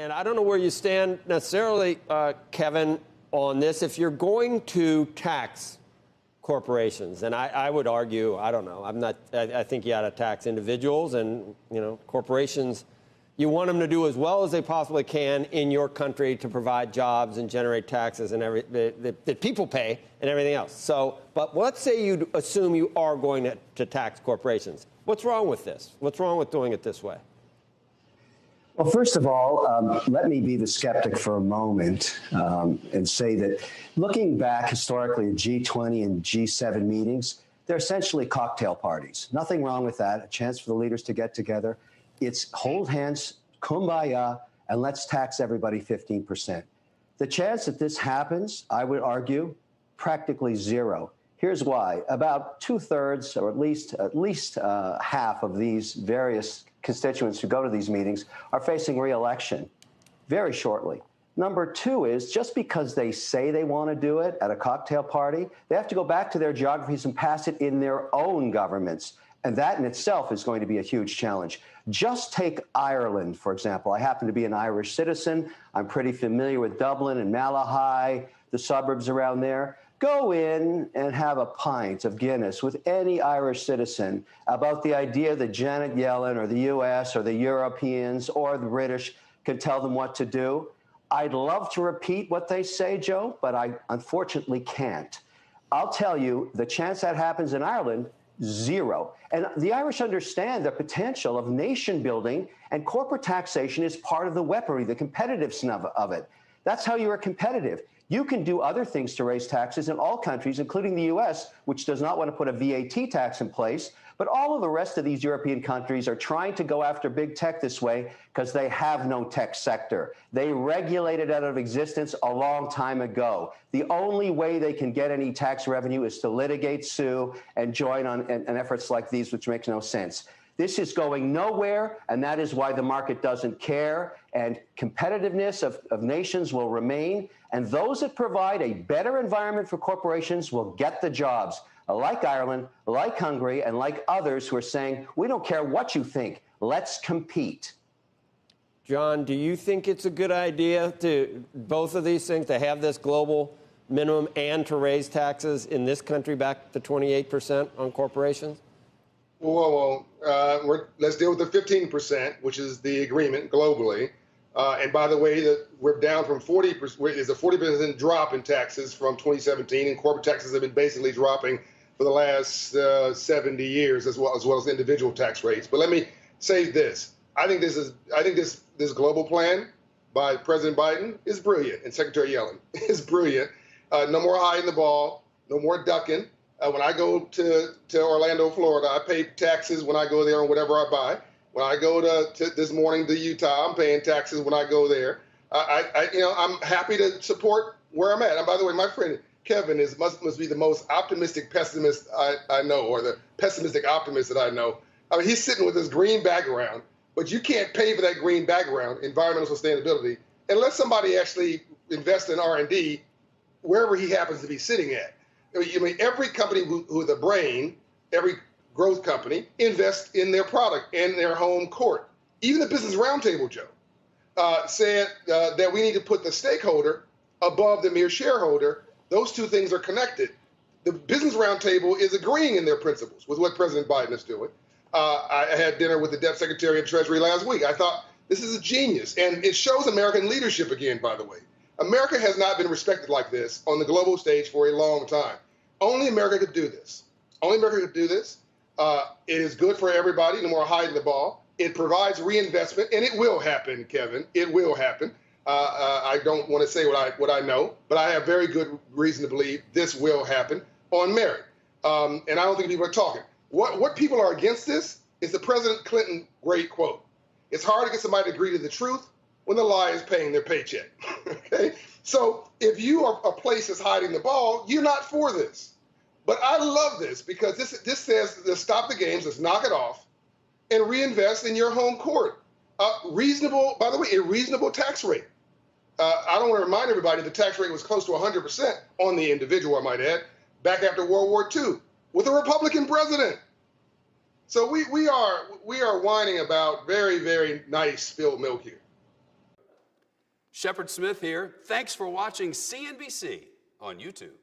And I don't know where you stand necessarily, Kevin, on this. If you're going to tax corporations, and I would argue, I don't know, I think you ought to tax individuals and, corporations. You want them to do as well as they possibly can in your country to provide jobs and generate taxes and that people pay and everything else. So, but let's say you assume you are going to tax corporations. What's wrong with this? What's wrong with doing it this way? Well, first of all, let me be the skeptic for a moment and say that looking back historically at G20 and G7 meetings, they're essentially cocktail parties. Nothing wrong with that. A chance for the leaders to get together. It's hold hands, kumbaya, and let's tax everybody 15%. The chance that this happens, I would argue, practically zero. Here's why. About 2/3, or at least half of these various constituents who go to these meetings are facing re-election very shortly. Number two is just because they say they want to do it at a cocktail party, they have to go back to their geographies and pass it in their own governments. And that in itself is going to be a huge challenge. Just take Ireland, for example. I happen to be an Irish citizen. I'm pretty familiar with Dublin and Malahide, the suburbs around there. Go in and have a pint of Guinness with any Irish citizen about the idea that Janet Yellen or the US or the Europeans or the British can tell them what to do. I'd love to repeat what they say, Joe, but I unfortunately can't. I'll tell you, the chance that happens in Ireland, zero. And the Irish understand the potential of nation building, and corporate taxation is part of the weaponry, the competitiveness of it. That's how you are competitive. You can do other things to raise taxes in all countries, including the U.S., which does not want to put a VAT tax in place. But all of the rest of these European countries are trying to go after big tech this way because they have no tech sector. They regulated out of existence a long time ago. The only way they can get any tax revenue is to litigate, sue, and join on efforts like these, which makes no sense. This is going nowhere, and that is why the market doesn't care. And competitiveness of nations will remain. And those that provide a better environment for corporations will get the jobs, like Ireland, like Hungary, and like others who are saying, we don't care what you think, let's compete. John, do you think it's a good idea to both of these things, to have this global minimum and to raise taxes in this country back to 28% on corporations? Well, let's deal with the 15%, which is the agreement globally. And by the way, we're down from 40%. There's a 40% drop in taxes from 2017, and corporate taxes have been basically dropping for the last 70 years, as well as individual tax rates. But let me say this: I think this global plan by President Biden is brilliant, and Secretary Yellen is brilliant. No more hiding the ball, no more ducking. When I go to Orlando, Florida, I pay taxes when I go there on whatever I buy. When I go to this morning to Utah, I'm paying taxes when I go there. I'm happy to support where I'm at. And by the way, my friend Kevin must be the most optimistic pessimist I know, or the pessimistic optimist that I know. I mean, he's sitting with this green background, but you can't pay for that green background, environmental sustainability, unless somebody actually invests in R&D wherever he happens to be sitting at. I mean, every company with a brain, every growth company, invests in their product and their home court. Even the Business Roundtable, Joe, said that we need to put the stakeholder above the mere shareholder. Those two things are connected. The Business Roundtable is agreeing in their principles with what President Biden is doing. I had dinner with the Deputy Secretary of Treasury last week. I thought this is a genius, and it shows American leadership again, by the way. America has not been respected like this on the global stage for a long time. Only America could do this. Only America could do this. It is good for everybody, no more hiding the ball. It provides reinvestment, and it will happen, Kevin. It will happen. I don't want to say what I know, but I have very good reason to believe this will happen on merit. And I don't think people are talking. What people are against this is the President Clinton great quote. It's hard to get somebody to agree to the truth when the lie is paying their paycheck. Okay? So if you are a place that's hiding the ball, you're not for this. But I love this because this says, let's stop the games, let's knock it off, and reinvest in your home court. Reasonable, by the way, a reasonable tax rate. I don't want to remind everybody the tax rate was close to 100% on the individual, I might add, back after World War II with a Republican president. So we are whining about very, very nice spilled milk here. Shepard Smith here. Thanks for watching CNBC on YouTube.